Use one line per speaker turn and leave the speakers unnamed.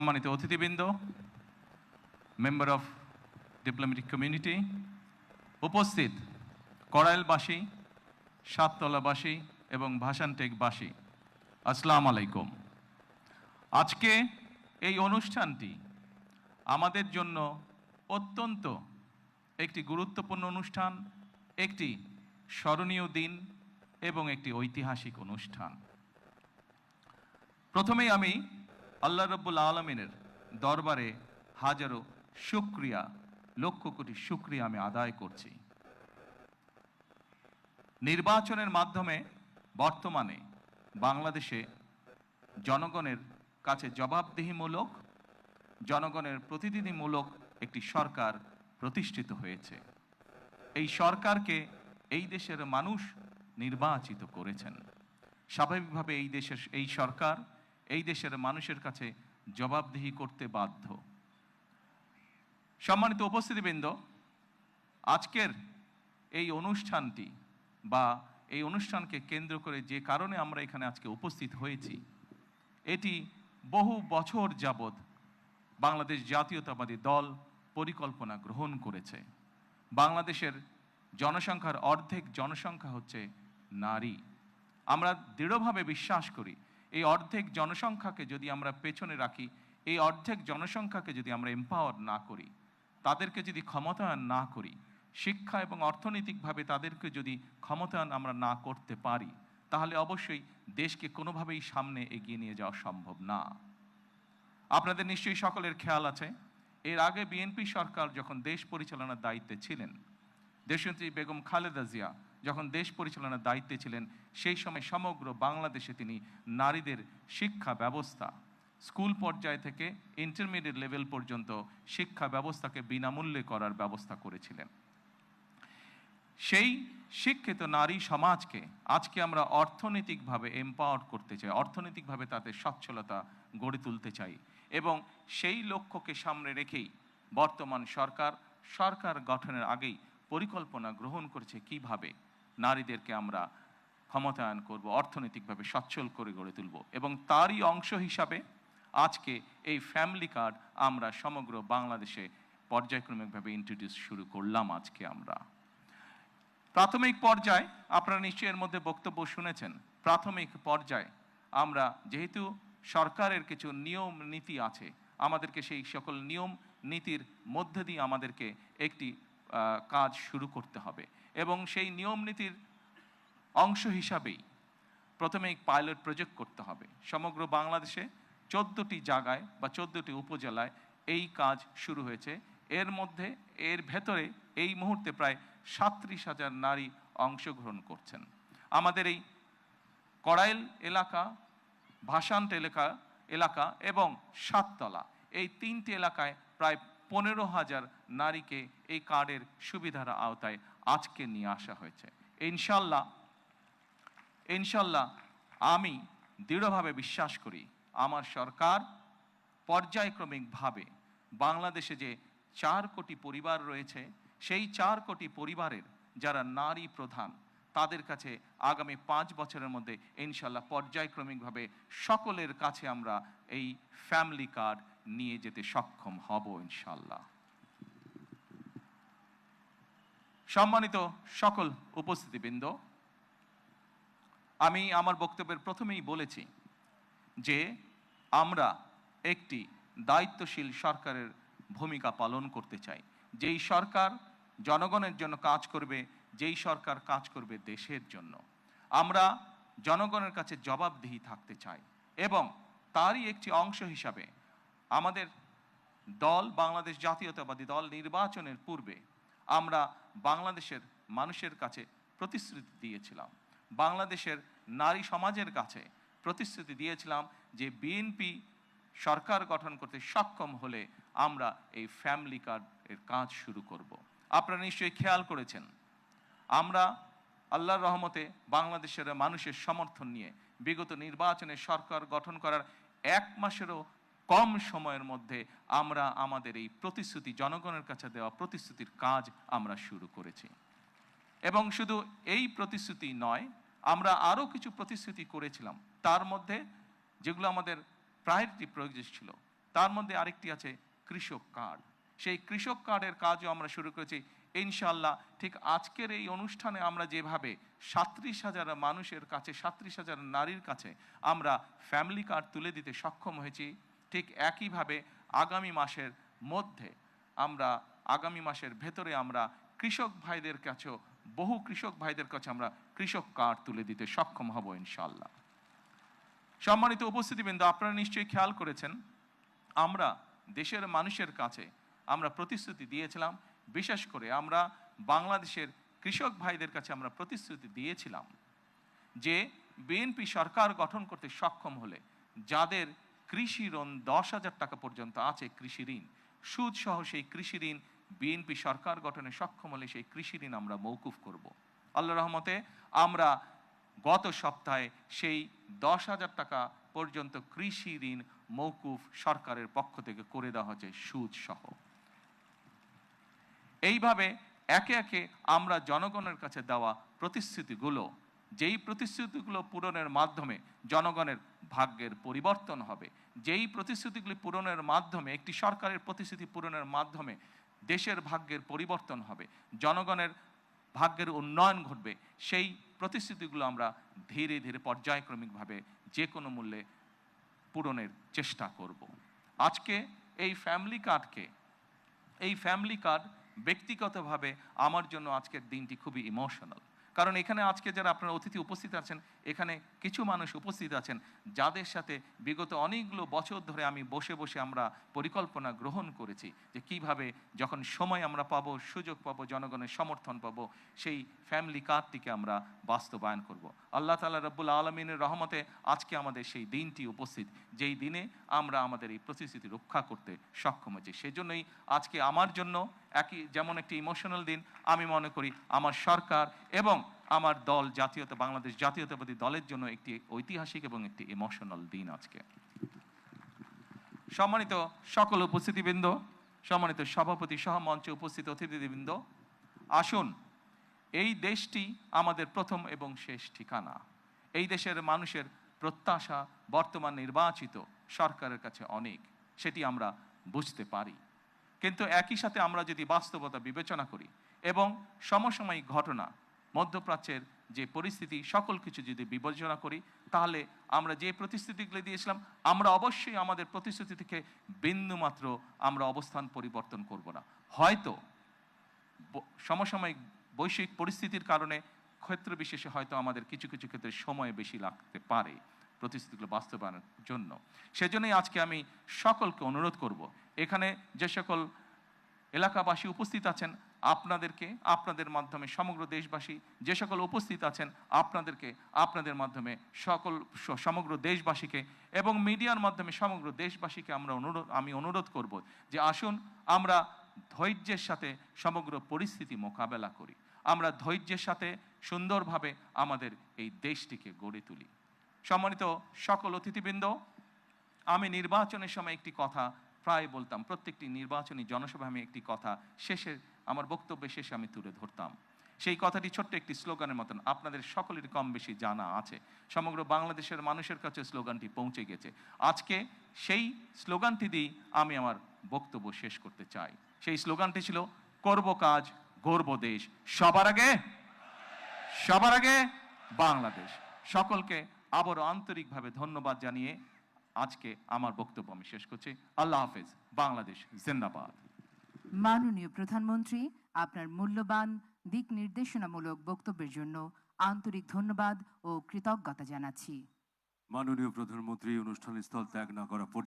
সম্মানিত অতিথিবৃন্দ, member of diplomatic community, উপস্থিত কড়াইলবাসী, সাততলাবাসী এবং ভাসানটেকবাসী, আসসালামু আলাইকুম। আজকে এই অনুষ্ঠানটি আমাদের জন্য অত্যন্ত একটি গুরুত্বপূর্ণ অনুষ্ঠান, একটি স্মরণীয় দিন এবং একটি ঐতিহাসিক অনুষ্ঠান। প্রথমেই আমি আল্লাহ রাব্বুল আলামিনের দরবারে হাজারো শুকরিয়া, লক্ষ কোটি শুকরিয়া আমি আদায় করছি। নির্বাচনের মাধ্যমে বর্তমানে বাংলাদেশে জনগণের কাছে জবাবদিহিমূলক, জনগণের প্রতিনিধিমূলক একটি সরকার প্রতিষ্ঠিত হয়েছে। এই সরকারকে এই দেশের মানুষ নির্বাচিত করেছেন। স্বাভাবিকভাবে এই সরকার এই দেশের মানুষের কাছে জবাবদিহি করতে বাধ্য। সম্মানিত উপস্থিতিবৃন্দ, আজকের এই অনুষ্ঠানটি বা এই অনুষ্ঠানকে কেন্দ্র করে যে কারণে আমরা এখানে আজকে উপস্থিত হয়েছি, এটি বহু বছর যাবৎ বাংলাদেশ জাতীয়তাবাদী দল পরিকল্পনা গ্রহণ করেছে। বাংলাদেশের জনসংখ্যার অর্ধেক জনসংখ্যা হচ্ছে নারী। আমরা দৃঢ়ভাবে বিশ্বাস করি এই অর্ধেক জনসংখ্যাকে যদি আমরা পেছনে রাখি, এই অর্ধেক জনসংখ্যাকে যদি আমরা এম্পাওয়ার না করি, তাদেরকে যদি ক্ষমতায়ন না করি, শিক্ষা এবং অর্থনৈতিকভাবে তাদেরকে যদি ক্ষমতায়ন আমরা না করতে পারি, তাহলে অবশ্যই দেশকে কোনোভাবেই সামনে এগিয়ে নিয়ে যাওয়া সম্ভব না। আপনাদের নিশ্চয়ই সকলের খেয়াল আছে, এর আগে বিএনপি সরকার যখন দেশ পরিচালনার দায়িত্বে ছিলেন, দেশনেত্রী বেগম খালেদা জিয়া যখন দেশ পরিচালনার দায়িত্বে ছিলেন, সেই সময় সমগ্র বাংলাদেশে তিনি নারীদের শিক্ষা ব্যবস্থা, স্কুল পর্যায় থেকে ইন্টারমিডিয়েট লেভেল পর্যন্ত শিক্ষা ব্যবস্থাকে বিনামূল্যে করার ব্যবস্থা করেছিলেন। সেই শিক্ষিত নারী সমাজকে আজকে আমরা অর্থনৈতিকভাবে এম্পাওয়ার করতে চাই, অর্থনৈতিকভাবে তাদের সচ্ছলতা গড়ে তুলতে চাই, এবং সেই লক্ষ্যকে সামনে রেখেই বর্তমান সরকার গঠনের আগেই পরিকল্পনা গ্রহণ করেছে কিভাবে নারীদেরকে আমরা ক্ষমতায়ন করব, অর্থনৈতিকভাবে সচ্ছল করে গড়ে তুলব। এবং তারই অংশ হিসাবে আজকে এই ফ্যামিলি কার্ড আমরা সমগ্র বাংলাদেশে পর্যায়ক্রমিকভাবে ইন্ট্রোডিউস শুরু করলাম। আজকে আমরা প্রাথমিক পর্যায়ে, আপনারা নিশ্চয়ই এর মধ্যে বক্তব্য শুনেছেন, প্রাথমিক পর্যায়ে আমরা যেহেতু সরকারের কিছু নিয়ম নীতি আছে, আমাদেরকে সেই সকল নিয়ম নীতির মধ্যে দিয়ে আমাদেরকে একটি কাজ শুরু করতে হবে, এবং সেই নিয়ম নীতির অংশ হিসাবেই প্রথমে পাইলট প্রজেক্ট করতে হবে। সমগ্র বাংলাদেশে 14টি জায়গায় বা 14টি উপজেলায় এই কাজ শুরু হয়েছে। এর ভেতরে এই মুহূর্তে প্রায় 37,000 নারী অংশগ্রহণ করছেন। আমাদের এই কড়াইল এলাকা, ভাসান্ট এলাকা এবং সাততলা, এই 3টি এলাকায় প্রায় 15,000 নারীকে এই কার্ডের সুবিধার আওতায় আজকে নিয়ে আসা হয়েছে। ইনশাল্লাহ আমি দৃঢ়ভাবে বিশ্বাস করি আমার সরকার পর্যায়ক্রমিকভাবে বাংলাদেশে যে 4 কোটি পরিবার রয়েছে, সেই 4 কোটি পরিবারের যারা নারী প্রধান, তাদের কাছে আগামী 5 বছরের মধ্যে ইনশাল্লাহ পর্যায়ক্রমিকভাবে সকলের কাছে আমরা এই ফ্যামিলি কার্ড নিয়ে যেতে সক্ষম হব ইনশাল্লাহ। সম্মানিত সকল উপস্থিতিবৃন্দ, আমি আমার বক্তব্যের প্রথমেই বলেছি যে আমরা একটি দায়িত্বশীল সরকারের ভূমিকা পালন করতে চাই, যেই সরকার জনগণের জন্য কাজ করবে, যেই সরকার কাজ করবে দেশের জন্য। আমরা জনগণের কাছে জবাবদিহি থাকতে চাই, এবং তারই একটি অংশ হিসাবে আমাদের দল, বাংলাদেশ জাতীয়তাবাদী দল, নির্বাচনের পূর্বে আমরা বাংলাদেশের মানুষের কাছে প্রতিশ্রুতি দিয়েছিলাম, বাংলাদেশের নারী সমাজের কাছে প্রতিশ্রুতি দিয়েছিলাম যে বিএনপি সরকার গঠন করতে সক্ষম হলে আমরা এই ফ্যামিলি কার্ডের কাজ শুরু করব। আপনারা নিশ্চয়ই খেয়াল করেছেন, আমরা আল্লাহর রহমতে বাংলাদেশের মানুষের সমর্থন নিয়ে বিগত নির্বাচনে সরকার গঠন করার 1 মাসেরও কম সময়ের মধ্যে আমরা আমাদের এই প্রতিশ্রুতি, জনগণের কাছে দেওয়া প্রতিশ্রুতির কাজ আমরা শুরু করেছি। এবং শুধু এই প্রতিশ্রুতি নয়, আমরা আরও কিছু প্রতিশ্রুতি করেছিলাম, তার মধ্যে যেগুলো আমাদের প্রায়োরিটি প্রজেক্ট ছিল, তার মধ্যে আরেকটি আছে কৃষক কার্ড। সেই কৃষক কার্ডের কাজও আমরা শুরু করেছি ইনশাআল্লাহ। ঠিক আজকের এই অনুষ্ঠানে আমরা যেভাবে ৩৭,০০০ মানুষের কাছে, ৩৭,০০০ নারীর কাছে আমরা ফ্যামিলি কার্ড তুলে দিতে সক্ষম হয়েছি, ঠিক একইভাবে আগামী মাসের মধ্যে আগামী মাসের ভেতরে আমরা কৃষক ভাইদের কাছেও, বহু কৃষক ভাইদের কাছে আমরা কৃষক কার্ড তুলে দিতে সক্ষম হব ইনশাআল্লাহ। সম্মানিত উপস্থিতিবৃন্দ, আপনারা নিশ্চয়ই খেয়াল করেছেন আমরা দেশের মানুষের কাছে আমরা প্রতিশ্রুতি দিয়েছিলাম, বিশেষ করে আমরা বাংলাদেশের কৃষক ভাইদের কাছে আমরা প্রতিশ্রুতি দিয়েছিলাম যে বিএনপি সরকার গঠন করতে সক্ষম হলে যাদের কৃষি ঋণ 10,000 টাকা পর্যন্ত আছে, কৃষি ঋণ সুদ সহ, সেই কৃষি ঋণ বিএনপি সরকার গঠনে সক্ষম হলে সেই কৃষি ঋণ আমরা মৌকুফ করব। আল্লাহ রহমতে আমরা গত সপ্তাহে সেই 10,000 টাকা পর্যন্ত কৃষি ঋণ মৌকুফ সরকারের পক্ষ থেকে করে দেওয়া হয়েছে সুদ সহ। এইভাবে একে একে আমরা জনগণের কাছে দেওয়া প্রতিশ্রুতিগুলো, যেই প্রতিশ্রুতিগুলো পূরণের মাধ্যমে জনগণের ভাগ্যের পরিবর্তন হবে, যেই প্রতিশ্রুতিগুলি পূরণের মাধ্যমে, একটি সরকারের প্রতিশ্রুতি পূরণের মাধ্যমে দেশের ভাগ্যের পরিবর্তন হবে, জনগণের ভাগ্যের উন্নয়ন ঘটবে, সেই প্রতিশ্রুতিগুলো আমরা ধীরে ধীরে পর্যায়ক্রমিকভাবে যে কোনো মূল্যে পূরণের চেষ্টা করব। আজকে এই ফ্যামিলি কার্ড ব্যক্তিগতভাবে আমার জন্য আজকের দিনটি খুবই ইমোশনাল। কারণ এখানে আজকে যারা আপনারা অতিথি উপস্থিত আছেন, এখানে কিছু মানুষ উপস্থিত আছেন যাদের সাথে বিগত অনেকগুলো বছর ধরে আমি বসে বসে আমরা পরিকল্পনা গ্রহণ করেছি যে কিভাবে যখন সময় আমরা পাবো, সুযোগ পাবো, জনগণের সমর্থন পাবো, সেই ফ্যামিলি কার্ডটিকে আমরা বাস্তবায়ন করব। আল্লাহ তাআলা রব্বুল আলামিনের রহমতে আজকে আমাদের সেই দিনটি উপস্থিত, যেই দিনে আমরা আমাদের এই প্রতিশ্রুতি রক্ষা করতে সক্ষম হয়েছি। সেজন্যই আজকে আমার জন্য যেমন একটি ইমোশনাল দিন, আমি মনে করি আমার সরকার এবং আমার দল বাংলাদেশ জাতীয়তাবাদী দলের জন্য একটি ঐতিহাসিক এবং একটি ইমোশনাল দিন আজকে। সম্মানিত সকল উপস্থিতিবৃন্দ, সম্মানিত সভাপতি সহ মঞ্চে উপস্থিত অতিথিবৃন্দ, আসুন, এই দেশটি আমাদের প্রথম এবং শেষ ঠিকানা। এই দেশের মানুষের প্রত্যাশা বর্তমান নির্বাচিত সরকারের কাছে অনেক, সেটি আমরা বুঝতে পারি। কিন্তু একই সাথে আমরা যদি বাস্তবতা বিবেচনা করি এবং সমসাময়িক ঘটনা, মধ্যপ্রাচ্যের যে পরিস্থিতি, সকল কিছু যদি বিবেচনা করি, তাহলে আমরা যে প্রতিশ্রুতিগুলো দিয়েছিলাম, আমরা অবশ্যই আমাদের প্রতিশ্রুতি থেকে বিন্দুমাত্র আমরা অবস্থান পরিবর্তন করব না। হয়তো সমসাময়িক বৈশ্বিক পরিস্থিতির কারণে ক্ষেত্র বিশেষে হয়তো আমাদের কিছু কিছু ক্ষেত্রে সময় বেশি লাগতে পারে প্রতিশ্রুতিগুলো বাস্তবায়নের জন্য। সেজন্যই আজকে আমি সকলকে অনুরোধ করব, এখানে যে সকল এলাকাবাসী উপস্থিত আছেন আপনাদেরকে, আপনাদের মাধ্যমে সমগ্র দেশবাসী যে সকল উপস্থিত আছেন আপনাদেরকে, আপনাদের মাধ্যমে সমগ্র দেশবাসীকে এবং মিডিয়ার মাধ্যমে সমগ্র দেশবাসীকে আমি অনুরোধ করব যে আসুন আমরা ধৈর্যের সাথে সমগ্র পরিস্থিতি মোকাবেলা করি, আমরা ধৈর্যের সাথে সুন্দরভাবে আমাদের এই দেশটিকে গড়ে তুলি। সম্মানিত সকল অতিথিবৃন্দ, আমি নির্বাচনের সময় একটি কথা প্রায় বলতাম, প্রত্যেকটি নির্বাচনী জনসভায় আমি একটি কথা আমার বক্তব্যের শেষে আমি তুলে ধরতাম। সেই কথাটি ছোট্ট একটি স্লোগানের মতন, আপনাদের সকলের কম বেশি জানা আছে, সমগ্র বাংলাদেশের মানুষের কাছে স্লোগানটি পৌঁছে গেছে। আজকে সেই স্লোগানটি দিয়েই আমি আমার বক্তব্য শেষ করতে চাই। সেই স্লোগানটি ছিল, করব কাজ, গড়ব দেশ, সবার আগে বাংলাদেশ। সকলকে আবারও আন্তরিকভাবে ধন্যবাদ জানিয়ে আজকে আমার বক্তব্য আমি শেষ করছি। আল্লাহ হাফেজ। বাংলাদেশ জিন্দাবাদ।
মাননীয় প্রধানমন্ত্রী, আপনার মূল্যবান দিক নির্দেশনামূলক বক্তব্যের জন্য আন্তরিক ধন্যবাদ ও কৃতজ্ঞতা জানাচ্ছি।
মাননীয় প্রধানমন্ত্রী অনুষ্ঠানস্থল ত্যাগ না করা